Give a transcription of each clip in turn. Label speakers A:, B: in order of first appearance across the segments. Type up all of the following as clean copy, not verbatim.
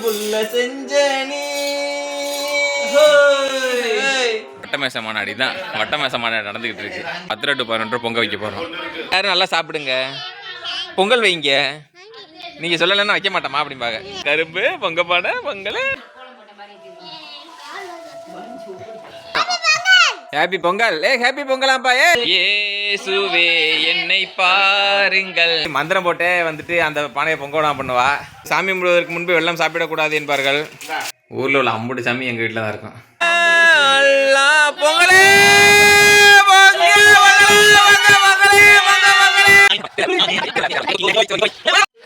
A: புள்ள செஞ்ச நீ. வட்டமேச மாநாடி தான். வட்டமேச மாநாடு நடந்துகிட்டு இருக்கு. 10 to 11 பொங்க வைக்க போறோம். யாரும் நல்லா சாப்பிடுங்க. பொங்கல் வைங்க. நீங்க சொல்லலைன்னா வைக்க மாட்டோமா அப்படிம்பாங்க. கரும்பு பொங்க பாட பொங்கல். ஹாப்பி பொங்கல். ஹாப்பி பொங்கலாம்பா. இயேசுவே என்னை பாருங்கள். மந்திரம் போட்டே வந்துட்டு அந்த பானையை பொங்கலா பண்ணுவா. சாமி முழுவதற்கு முன்பு வெள்ளம் சாப்பிடக்கூடாது என்பார்கள். ஊர்ல உள்ள அம்புட்டு சாமி எங்க வீட்டில் தான் இருக்கும். பொங்கலே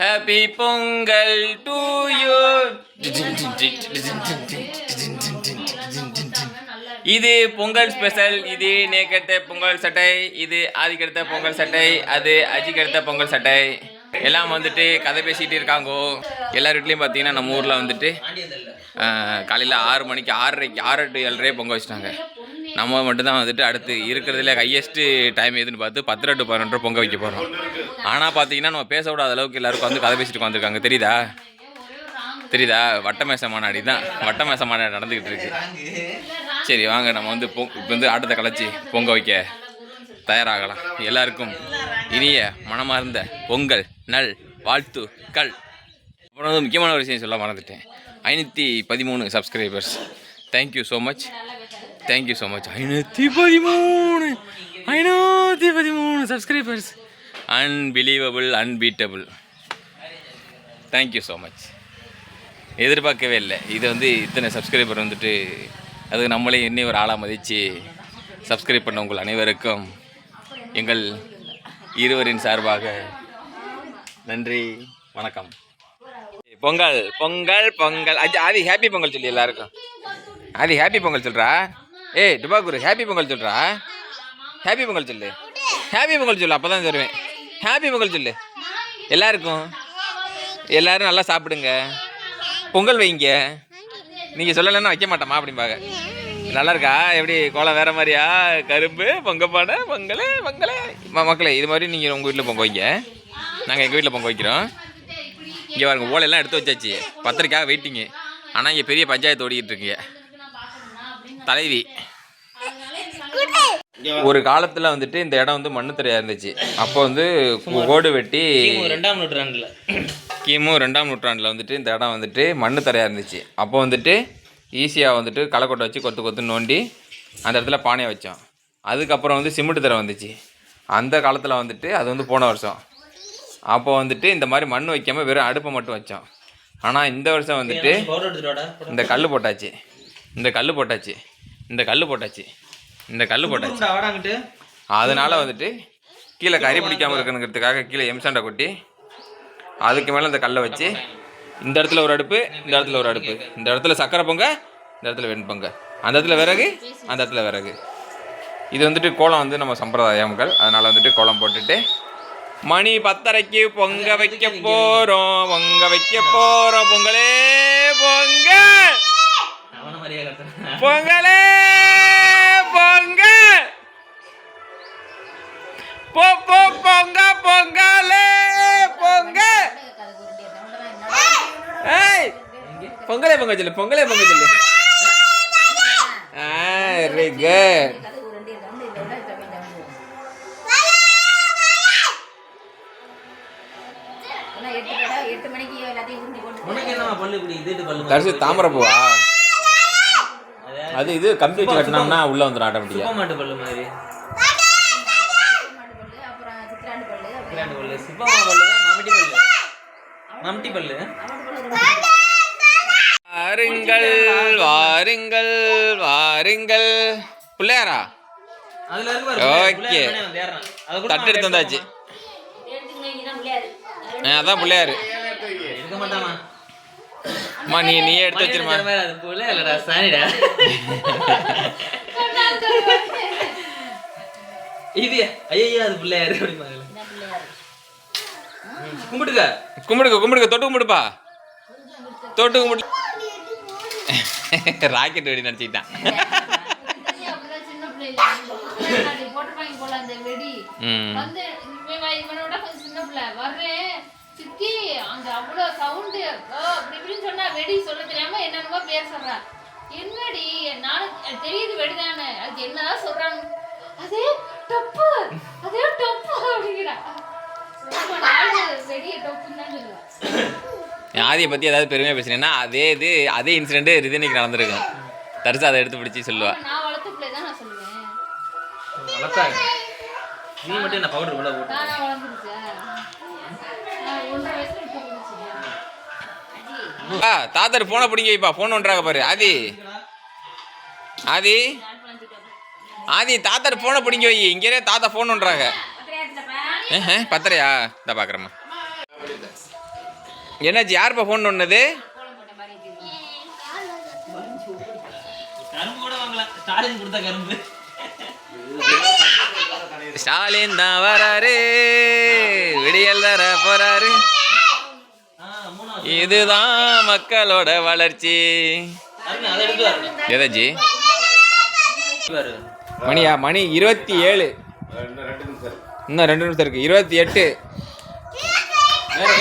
A: ஹாப்பி பொங்கல் டு யூ. இது பொங்கல் ஸ்பெஷல். இது நேக்கெடுத்த பொங்கல் சட்டை, இது ஆதிக்கெடுத்த பொங்கல் சட்டை, அது அஜிக்கெடுத்த பொங்கல் சட்டை. எல்லாம் வந்துட்டு கதை பேசிகிட்டு இருக்காங்கோ. எல்லார் வீட்லேயும் பார்த்தீங்கன்னா நம்ம ஊரில் வந்துட்டு காலையில் 6 மணிக்கு 6 to 7 பொங்க வச்சுட்டாங்க. நம்ம மட்டும்தான் வந்துட்டு அடுத்து இருக்கிறதுல ஹையஸ்ட்டு டைம் எதுன்னு பார்த்து 10 to 11 பொங்க வைக்க போகிறோம். ஆனால் பார்த்தீங்கன்னா நம்ம பேச விடாத அளவுக்கு எல்லாருக்கும் வந்து கதை பேசிட்டு வந்திருக்காங்க. தெரியுதா? வட்டமேச மாநாடி தான். வட்டமேச மாநாடு நடந்துக்கிட்டு இருக்கு. சரி வாங்க நம்ம வந்து இப்போ வந்து ஆட்டத்தை கலைச்சி பொங்க வைக்க தயாராகலாம். எல்லாருக்கும் இனிய மனமார்ந்த பொங்கல் நல் வாழ்த்துக்கள். அப்புறம் வந்து முக்கியமான ஒரு விஷயம் சொல்ல மறந்துட்டேன். 513 subscribers. Thank you so much. 513 subscribers. Unbelievable, unbeatable. Thank you so much. எதிர்பார்க்கவே இல்லை. இது வந்து இத்தனை சப்ஸ்கிரைபர் வந்துட்டு அது நம்மளே இன்னும் ஒரு ஆளாக மதித்து சப்ஸ்கிரைப் பண்ண உங்கள் அனைவருக்கும் எங்கள் இருவரின் சார்பாக நன்றி, வணக்கம். பொங்கல் பொங்கல் பொங்கல். ஆதி ஹாப்பி பொங்கல் சொல்லி எல்லாருக்கும். ஆதி ஹாப்பி பொங்கல் சொல்கிறா. டுபாகுரு ஹாப்பி பொங்கல் சொல்கிறா. ஹாப்பி பொங்கல் சொல்லு. ஹாப்பி பொங்கல் சொல்லு. அப்போ தான் தருவேன். ஹாப்பி பொங்கல் சொல்லு எல்லாருக்கும். எல்லோரும் நல்லா சாப்பிடுங்க. பொங்கல் வைங்க. நீங்கள் சொல்லலைன்னா வைக்க மாட்டோமா அப்படிம்பாங்க. நல்லா இருக்கா? எப்படி கோலம் வேறு மாதிரியா? கரும்பு பொங்கப்பாடை பொங்கல் மக்களே இது மாதிரி நீங்கள் உங்கள் வீட்டில் பொங்க வைங்க. நாங்கள் எங்கள் வீட்டில் பொங்க வைக்கிறோம். இங்கே பாருங்க, ஓலையெல்லாம் எடுத்து வச்சாச்சு. பத்திரிக்காக வெயிட்டிங்கு. ஆனால் இங்கே பெரிய பஞ்சாயத்து ஓடிக்கிட்டு இருக்குங்க. தலைவி ஒரு காலத்தில் வந்துட்டு இந்த இடம் வந்து மண்ணு தரையாக இருந்துச்சு. அப்போ வந்து ஓடு வெட்டி கிமு 2ஆம் நூற்றாண்டில் வந்துட்டு இந்த இடம் வந்துட்டு மண்ணு தரையாக இருந்துச்சு. அப்போ வந்துட்டு ஈஸியாக வந்துட்டு களைக்கொட்டை வச்சு கொத்து நோண்டி அந்த இடத்துல பானையை வச்சோம். அதுக்கப்புறம் வந்து சிமெண்ட் தரை வந்துச்சு. அந்த காலத்தில் வந்துட்டு அது வந்து போன வருஷம். அப்போ வந்துட்டு இந்த மாதிரி மண் வைக்காமல் வெறும் அடுப்பை மட்டும் வச்சோம். ஆனால் இந்த வருஷம் வந்துட்டு இந்த கல் போட்டாச்சு. அதனால் வந்துட்டு கீழே கறி பிடிக்காமல் இருக்கணுங்கிறதுக்காக கீழே எம்சாண்டை கொட்டி அதுக்கு மேலே இந்த கல்லை வச்சு இந்த இடத்துல ஒரு அடுப்பு, இந்த இடத்துல ஒரு அடுப்பு, இந்த இடத்துல சக்கரை பொங்க, இந்த இடத்துல வெண்பொங்க, அந்த இடத்துல விறகு, அந்த இடத்துல விறகு. இது வந்துட்டு கோலம் வந்து நம்ம சம்பிரதாயங்கள். அதனால் வந்துட்டு கோலம் போட்டுட்டு மணி 10:30 பொங்க வைக்க போகிறோம். பொங்கலே பொங்க பொங்கலே பொங்க பொங்க பொங்கலே பொங்க. பொங்கலே பொங்க சொல்லு. Very good. தாமரை பூவா? அது இது கம்பி வச்சு கட்டினோம்னா உள்ள வந்துடும் ஆட்டோமேட்டிக்கா. வாருங்கள் வாருங்கள் வாருங்கள். பிள்ளையாரா? ஓகே, தட்டு எடுத்து வந்தாச்சு. அதான் பிள்ளையாரு. அம்மா நீயே எடுத்து வச்சிருமா.
B: இது ஐயா அது பிள்ளையாரு. கும்பிடுங்க தொட்டு கும்பிடுப்பா.
A: ராக்கெட் வெடி நினச்சிக்கிட்டான்.
C: வெடிக்கு அங்க அவ்வளோ சவுண்டு அப்படி இப்படின்னு சொன்னா வெடி சொல்ல தெரியாம என்னென்னமோ பேர் சொல்றா. என்னடி நானும் தெரியுது வெடிதானே, அதுக்கு என்னதான் சொல்றாங்க, அதே டப்பு அதே டப்பு அப்படிங்கிறா. வெடிய டப்புன்னு தான் சொல்லுவா.
A: ஆதியை பற்றி ஏதாவது பெருமையாக பேசுனேன்னா அதே இன்சிடென்ட்டு ரிதனிக்கு நடந்திருக்கும். தரிசா அதை எடுத்து பிடிச்சி சொல்லுவா.
C: நான் வளர்த்த பிள்ளை தான் நான் சொல்லுவேன்.
B: வளர்த்தாங்க. நீ மட்டும் என்ன பவுடர் உள்ள போட்டு
C: நானா வளர்ந்துருச்சா? நான் 1.5 வயசுல இப்போ
A: தாத்தர் ஃபோனை பிடிங்க வைப்பா. ஃபோன் ஒன்றாக பாரு. ஆதி தாத்தர் ஃபோனை பிடிங்க வை. இங்கே தாத்தா ஃபோன் ஒன்றாக. பத்தரையா? இந்த பார்க்குறேம்மா. என்னாச்சு? யாருப்பா ஃபோன் ஒன்றுது?
B: கரும்பு கூட வாங்கலாம். ஸ்டாலின் கொடுத்த கரும்பு.
A: ஸ்டாலின் தான் வராரு, விடியல் தர போறாரு. இதுதான் மக்களோட வளர்ச்சி.
B: அதை எடுத்து வரணும்.
A: எதாச்சு மணியா? மணி 27. இன்னும் 2 நிமிஷம் இருக்கு. 28.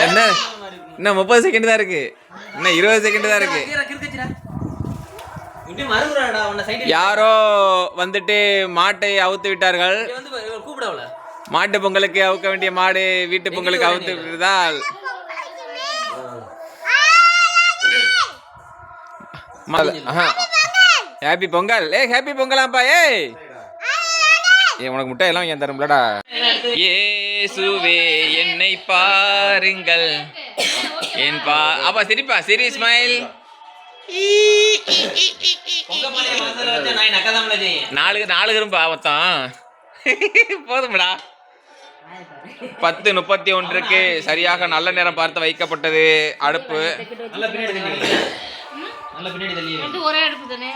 A: என்ன இன்னும் 30 செகண்ட் தான் இருக்கு. இன்னும் 20 செகண்ட் தான் இருக்கு. யாரோ வந்துட்டு மாட்டை அவுத்து விட்டார்கள்.
B: கூப்பிடவல
A: மாட்டு பொங்கலுக்கு அவுக்க வேண்டிய மாடு வீட்டு பொங்கலுக்கு அவுத்து விட்டதால் ஹாப்பி பொங்கல். ஹாப்பி பொங்கலாம்ப்பா. உனக்கு முட்டை எல்லாம் ஏன் தரும்லடா. இயேசுவே என்னை பாருங்கள் என் அப்பா சிரிப்பா. சிரி ஸ்மைல். 4 கரும்பா மொத்தம். போதும்டா. 10:31 சரியாக நல்ல நேரம் பார்த்து வைக்கப்பட்டது அடுப்பு.
C: ஒரே அடுப்பு தானே?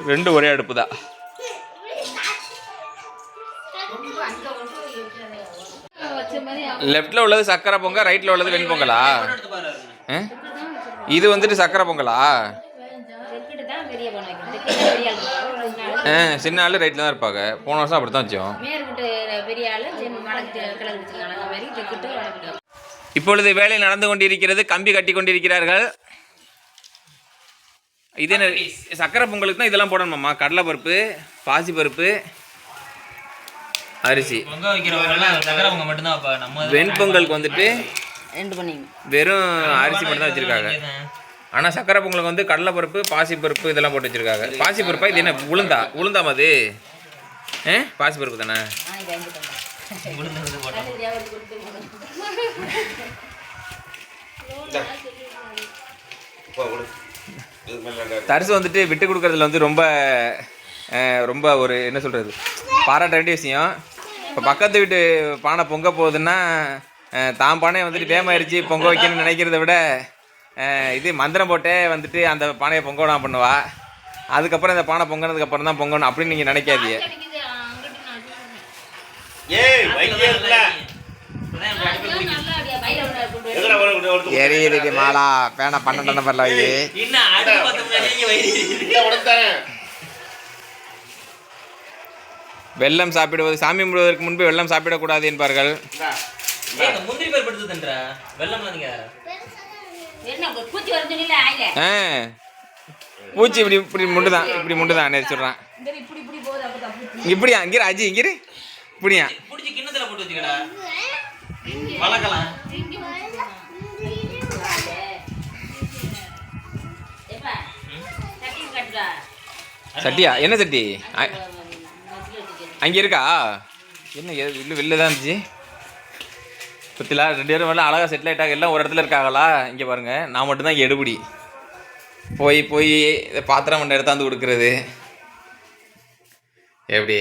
A: 2 ஒரே அடுப்பு தான். லெஃப்ட்ல உள்ளது சக்கரை பொங்கல், ரைட்ல உள்ளது வெண்பொங்கலா? இது வந்துட்டு சக்கரை பொங்கலா? சின்ன ஆளு ரைட்ல தான் இருப்பாங்க. போன வருஷம் அப்படித்தான் வச்சோம். இப்பொழுது வேலை நடந்து கொண்டிருக்கிறது. கம்பி கட்டி கொண்டிருக்கிறார்கள். இது என்ன சக்கரை பொங்கலுக்கு தான் இதெல்லாம் போடணுமாம்மா? கடலை பருப்பு, பாசி பருப்பு, அரிசி. வெண்பொங்கலுக்கு வந்துட்டு வெறும் அரிசி மட்டும் தான் வச்சிருக்காங்க. ஆனால் சக்கரை பொங்கலுக்கு வந்து கடலை பருப்பு, பாசி பருப்பு இதெல்லாம் போட்டு வச்சிருக்காங்க. பாசி பருப்பா? இது என்ன உளுந்தாமா அது? பாசி பருப்பு தானே? தரிசு வந்துட்டு விட்டு கொடுக்கறதுல வந்து ரொம்ப ரொம்ப ஒரு என்ன சொல்கிறது, பாராட்ட வேண்டிய விஷயம். இப்போ பக்கத்து வீட்டு பானை பொங்க போகுதுன்னா தான் பானையை வந்துட்டு டேமாயிருச்சு பொங்க வைக்கணும்னு நினைக்கிறத விட இது மந்திரம் போட்டே வந்துட்டு அந்த பானையை பொங்க விடாம பண்ணுவா. அதுக்கப்புறம் இந்த பானை பொங்கினதுக்கப்புறம் தான் பொங்கணும் அப்படின்னு நீங்கள் நினைக்காதீங்க. எரியுது மாலா பேனா 12 நம்பர்ல வை. வெல்லம் சாப்பிடுவது சாமி கும்பிடுவதற்கு முன்பு வெல்லம் சாப்பிடக்கூடாது என்பார்கள். பூச்சி இப்படி இப்படி முண்டுதான், இப்படி முண்டுதான் நேற்று சொல்றான். இப்படியா இங்கிற அஜி இங்கிரு இப்படியா சட்டியா? என்ன சட்டி அங்கே இருக்கா? என்ன வெளில தான் இருந்துச்சு. பத்திலா 2 பேரும் வரல, அழகாக செட்டில் ஆகிட்டாங்க. எல்லாம் ஒரு இடத்துல இருக்காங்களா? இங்கே பாருங்கள், நான் மட்டும்தான் இங்கே எடுபடி போய் பாத்திரம் மண்டை எடுத்தாந்து கொடுக்குறது. எப்படி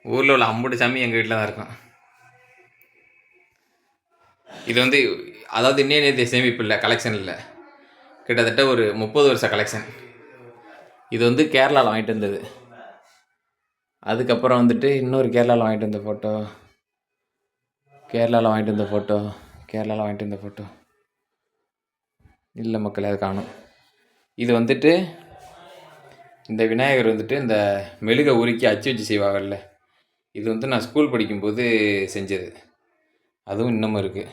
A: ஊரில் உள்ள அம்புட்டு சாமி எங்கள் வீட்டில் தான் இருக்கும். இது வந்து அதாவது இன்னும் நேற்று சேமிப்பு இல்லை, கலெக்ஷன் இல்லை, கிட்டத்தட்ட ஒரு 30 வருஷ கலெக்ஷன். இது வந்து கேரளாவில் வாங்கிட்டு வந்தது. அதுக்கப்புறம் வந்துட்டு இன்னொரு கேரளாவில் வாங்கிட்டு வந்த ஃபோட்டோ இல்லை மக்களே, அது காணும். இது வந்துட்டு இந்த விநாயகர் வந்துட்டு இந்த மெழுகை உருக்கி அச்சு வச்சு செய்வாங்கல்ல, இது வந்து நான் ஸ்கூல் படிக்கும்போது செஞ்சது. அதுவும் இன்னமும் இருக்குது.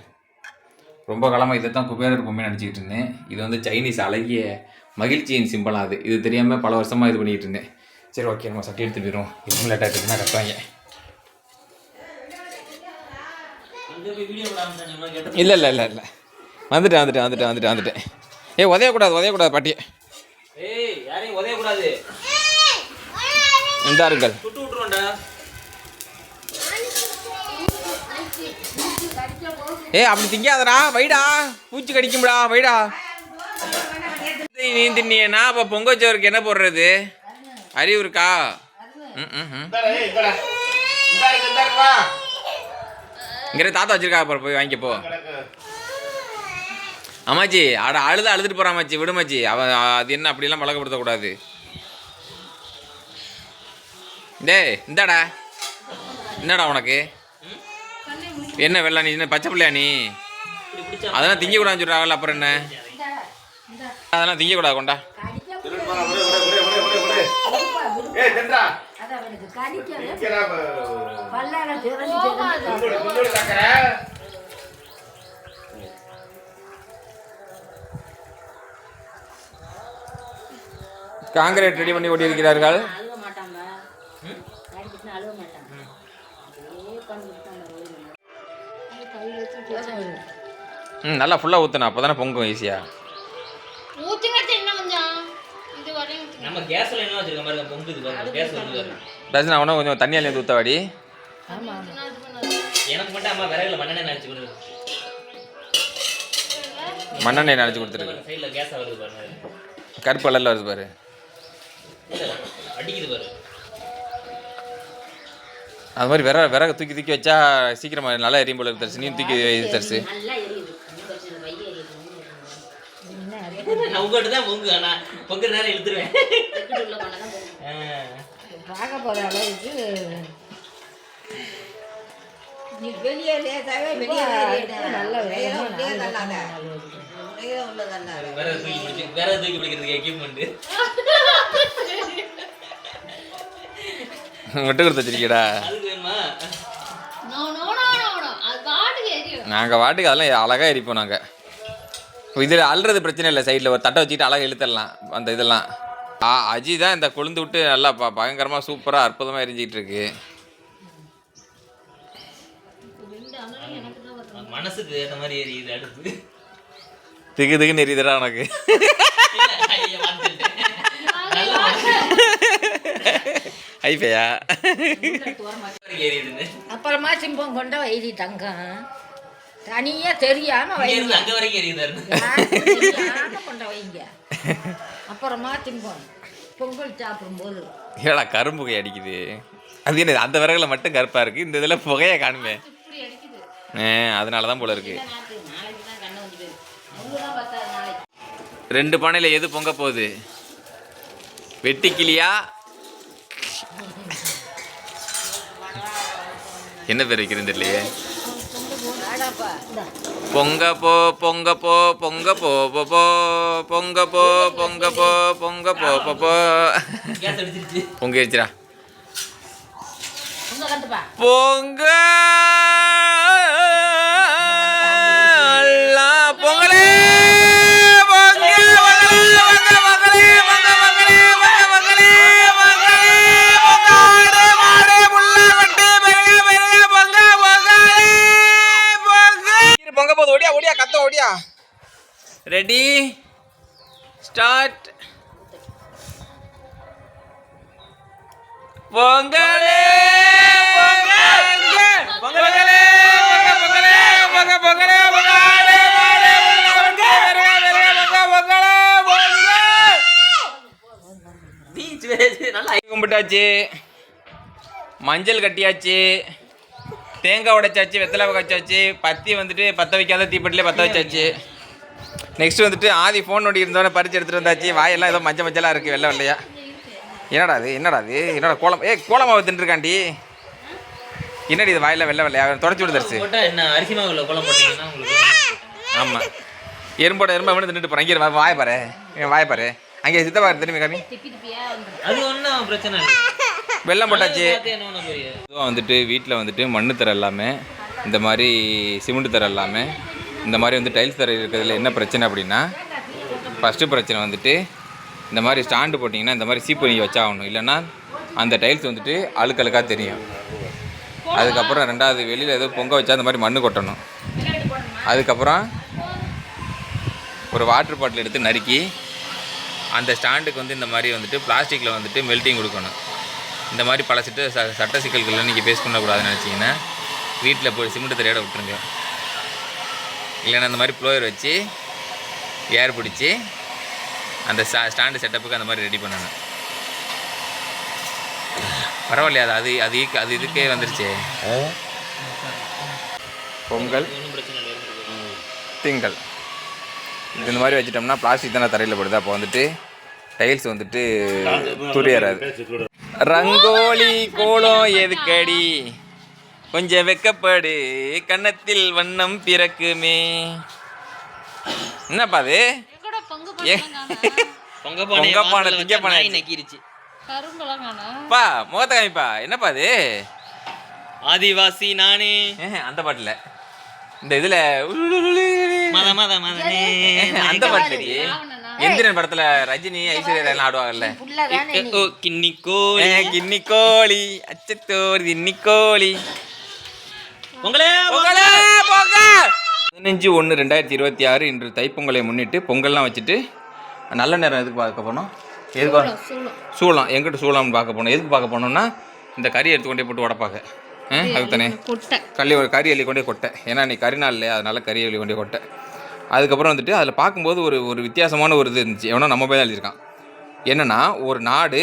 A: ரொம்ப காலமாக இதை தான் குபேரர் பொம்மை நினச்சிக்கிட்டு இருந்தேன். இது வந்து சைனீஸ் அழகிய மகிழ்ச்சியின் சிம்பிளாக அது. இது தெரியாமல் பல வருஷமாக இது பண்ணிக்கிட்டு இருந்தேன். சரி ஓகே, நம்ம சட்டி எடுத்து போயிடும். இன்னும் லேட்டாக இருக்குதுன்னா கட்டுவாங்க. இல்லை இல்லை இல்லை இல்லை வந்துட்டேன். உதயக்கூடாது பாட்டி.
B: ஏய் யாரையும் உதயக்கூடாது.
A: இந்தாருங்கள்.
B: சுட்டு விட்டுருவோம்டா.
A: அப்படி திங்காதடா, வைடா, பூச்சி கடிக்கும்டா, வைடா. நீ தின்னியனா அப்போ பொங்கச்சோருக்கு என்ன போடுறது? அறிவு இருக்கா? இங்கே தாத்தா வச்சிருக்கா, அப்புறம் போய் வாங்கிக்க போ. அம்மாச்சி அழுதுட்டு போகிறான் அம்மாச்சி, விடுமாச்சி. அவன் அது என்ன அப்படிலாம் பழக்கப்படுத்தக்கூடாது. டேய் இந்தாடா, என்னடா உனக்கு என்ன வெள்ளா? நீ என்ன பச்சை பிள்ளையா நீ? அதெல்லாம் திங்கக்கூடாதுன்னு சொல்கிறாங்கல்ல, அப்புறம் என்ன? அதெல்லாம் திங்கக்கூடாது, கொண்டா. காங்கிரீட் ரெடி பண்ணி ஓட்டியிருக்கிறார்கள். நல்லா ஃபுல்லாக ஊற்றணும், அப்போ தானே பொங்கும் ஈஸியாக.
B: நம்ம கேஸ்ல என்ன வச்சிருக்க மாதிரி பொங்குது பாருங்க. கேஸ் வந்து
A: பிரச்சனை அவனும் கொஞ்சம் தண்ணியால் ஊற்ற வாடி.
B: எனக்கு மட்டும் அம்மா விறகுல மண்ணெண்ணெய் நினச்சி கொடுக்குது.
A: மண்ணெண்ணெய் நினச்சி கொடுத்துருக்கு.
B: சைடில் கேஸ் வருது பாருங்க,
A: கருப்பு கலரில் வருது பாரு,
B: அடிக்குது பாரு.
A: அது மாதிரி விறகு தூக்கி வச்சா சீக்கிரமாக நல்லா எரியும் போல தரிசு. நீ தூக்கி தரிசு.
B: நான் உங்கள்கிட்ட தான் பொங்கு, ஆனால் பொங்குற நேரம் இழுத்துருவேன்.
D: பார்க்க போகிற அளவுக்கு நீ வெளியே லேசாகவே வெளியே நல்லா
B: விறகு தூக்கி பிடிக்கிறதுக்கு எக்யூப்மெண்ட்
A: விட்டு கொடுத்து வச்சிருக்கீடா.
B: அதுக்கு வேணுமா?
A: நாங்கள் வாட்டுக்கு அதெல்லாம் அழகாக எரிப்போம். நாங்கள் இப்போ இதில் அல்றது பிரச்சனை இல்லை, சைடில் ஒரு தட்டை வச்சுக்கிட்டு அழகாக இழுத்துடலாம் அந்த இதெல்லாம். அஜி தான் இந்த கொழுந்து விட்டு நல்லா பயங்கரமாக சூப்பராக அற்புதமாக எரிஞ்சிக்கிட்டு இருக்கு.
B: மனசுக்கு ஏற்ற மாதிரி எரியுது அடுத்து.
A: திகுன்னு எரியுதுடா உனக்கு. ஐப்பையா
D: அப்புறமா சிம்பம் கொண்ட வைதி தங்கம் தனியா தெரியாம வைங்க,
B: அங்க வரைக்கும் எரியுது
D: கொண்ட வைங்க. அப்புறமா சிம்பம் பொங்கல் சாப்பிடும்போது
A: ஏடா கரும்பு புகை அடிக்குது. அது என்ன அந்த விறகுல மட்டும் கருப்பாக இருக்குது, இந்த இதில் புகையை காணுமே. அதனால தான் போல இருக்கு. 2 பானையில் எது பொங்க போகுது? வெட்டிக்கிளியா? என்ன பேர் வைக்கிறது இல்லையே. பொங்க போ பொங்க போ பொங்க போ போ பொங்க போ பொங்க போ பொங்க போ போ பொங்க வச்சுடா. பொங்க பொங்கலே பொங்க போது. ஓடியா ஓடியா கத்த ஓடியா. Ready start. பொங்கலே பொங்கலே பொங்கலே பொங்க பொங்கலே கும்பிட்டாச்சு, மஞ்சள் கட்டியாச்சு, தேங்காய் உடைச்சாச்சு, வெத்தலை வச்சாச்சு, பத்தி வந்துட்டு பற்ற வைக்காத தீப்பெட்டிலே பற்ற வச்சாச்சு. நெக்ஸ்ட் வந்துட்டு ஆதி ஃபோன் நோண்டி இருந்தோடனே பறிச்சு எடுத்துகிட்டு வந்தாச்சு. வாயெல்லாம் ஏதோ மஞ்சளாக இருக்குது, வெள்ளை வெள்ளையா. என்னடா அது என்னடா கோலம்? கோலமாவை தின்றுருக்காண்டி. என்னடி இது வாயெல்லாம் வெள்ளை வெள்ளையா? தொடச்சி விடுதரிச்சு. ஆமாம், எறும்போட எறும்பை வந்து தின்னுட்டு போகிறேன். இங்கே வாய பாரு அங்கே சித்தப்பா திரும்பி காமி.
B: அது ஒன்றும் பிரச்சனை இல்லை.
A: வெள்ளம் போட்டாச்சு. இதுவும் வந்துட்டு வீட்டில் வந்துட்டு மண்ணு தர எல்லாமே இந்த மாதிரி சிமெண்ட் தரை இல்லாமல் இந்த மாதிரி வந்து டைல்ஸ் தரை இருக்கிறதுல என்ன பிரச்சனை அப்படின்னா, ஃபஸ்ட்டு பிரச்சனை வந்துட்டு இந்த மாதிரி ஸ்டாண்டு போட்டிங்கன்னா இந்த மாதிரி சீப்பு நீங்கள் வச்சாகணும், இல்லைன்னா அந்த டைல்ஸ் வந்துட்டு அழுக்கழுக்காக தெரியும். அதுக்கப்புறம் ரெண்டாவது வெளியில் ஏதோ பொங்க வச்சா அந்த மாதிரி மண்ணு கொட்டணும். அதுக்கப்புறம் ஒரு வாட்டர் பாட்டில் எடுத்து நறுக்கி அந்த ஸ்டாண்டுக்கு வந்து இந்த மாதிரி வந்துட்டு பிளாஸ்டிக்கில் வந்துட்டு மெல்ட்டிங் கொடுக்கணும். இந்த மாதிரி பல சட்ட சிக்கல்களை நீங்கள் ஃபேஸ் பண்ணக்கூடாதுன்னு நினச்சிங்கன்னா வீட்டில் போய் சிமெண்ட் தரையோட விட்டுருங்க. இல்லைன்னா அந்த மாதிரி ப்ளோயர் வச்சு ஏர் பிடிச்சி அந்த ஸ்டாண்டு செட்டப்புக்கு அந்த மாதிரி ரெடி பண்ணணும். பரவாயில்லையா? அது அது அது இதுக்கே வந்துருச்சு. பொங்கல், திங்கள் இந்த மாதிரி வச்சிட்டோம்னா பிளாஸ்டிக் தானே தரையில் படுது. அப்போ வந்துட்டு டைல்ஸ் வந்துட்டு துரியறாது. ரங்கோலி கோலம் எதுக்கடி, கொஞ்சம் வெக்கப்படு, கன்னத்தில் வண்ணம் பிறக்குமே. என்னப்பா அது? பொங்கப்பானை திங்கப்பானை
B: நக்கிருச்சு.
A: பா முகத்தை காமிப்பா. என்னப்பா அது?
B: ஆதிவாசி நானே.
A: அந்த பாட்டில் இந்த இதில் அந்த பாட்டு எந்திரன் படத்துல ரஜினி ஐஸ்வர்யா ஆடுவாங்கல்ல,
B: கிண்ணி கோழி
A: கிண்ணி கோழி அச்சத்தோர் தின்னி கோழி. 15/1/2026 இன்று தைப்பொங்கலை முன்னிட்டு பொங்கல்லாம் வச்சுட்டு நல்ல நேரம் எதுக்கு பார்க்க போனோம்? எதுக்கு? சூளம். எங்கிட்ட சூளம்னு பார்க்க போனோம். எதுக்கு பார்க்க போனோம்னா இந்த கறி எடுத்து கொண்டே போட்டு உடப்பாங்க. அதுதானே கறி அள்ளி கொண்டே கொட்டை. ஏன்னா நீ கறி நாள் இல்லையா, அதனால கறி அள்ளி கொண்டே கொட்டை. அதுக்கப்புறம் வந்துட்டு அதில் பார்க்கும்போது ஒரு வித்தியாசமான ஒரு இது இருந்துச்சு. எவனோ நம்ம போய் தான் எழுதியிருக்கான். என்னென்னா, ஒரு நாடு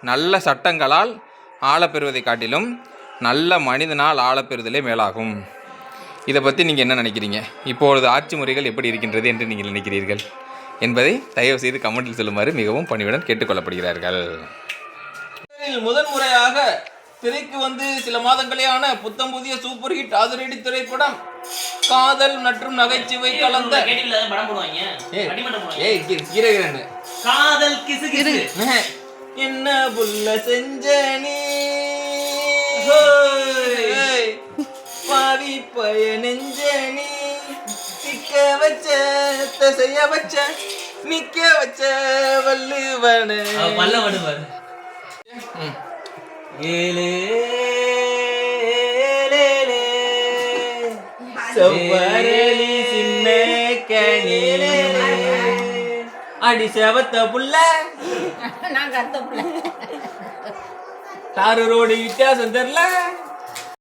A: நல்ல சட்டங்களால் ஆளப்பெறுவதை காட்டிலும் நல்ல மனிதனால் ஆளப்பெறுதலே மேலாகும். இதை பற்றி நீங்கள் என்ன நினைக்கிறீங்க? இப்பொழுது ஆட்சி முறைகள் எப்படி இருக்கின்றது என்று நீங்கள் நினைக்கிறீர்கள் என்பதை தயவு செய்து கமெண்டில் சொல்லுமாறு மிகவும் பணிவுடன் கேட்டுக்கொள்ளப்படுகிறார்கள். முதன்முறையாக திரைக்கு வந்து சில மாதங்களேயான புத்தம் புதிய சூப்பர் ஹிட் அதிரடி திரைப்படம் காதல் மற்றும் நகைச்சுவை கலந்த
B: காதல் கிசுகிசு.
A: என்ன புள்ள செஞ்ச நீ பாவி பய நெஞ்ச நீ நிக்க வச்ச செய்ய வச்ச நிக்க வச்ச வள்ளுவன
B: பல்லவடுவார்.
A: ஏலே சின்ன கணிலே அடி செவத்த புள்ள
D: நான் கத்த புள்ள
A: தாரு ரோடு வித்தியாசம் தெரியல.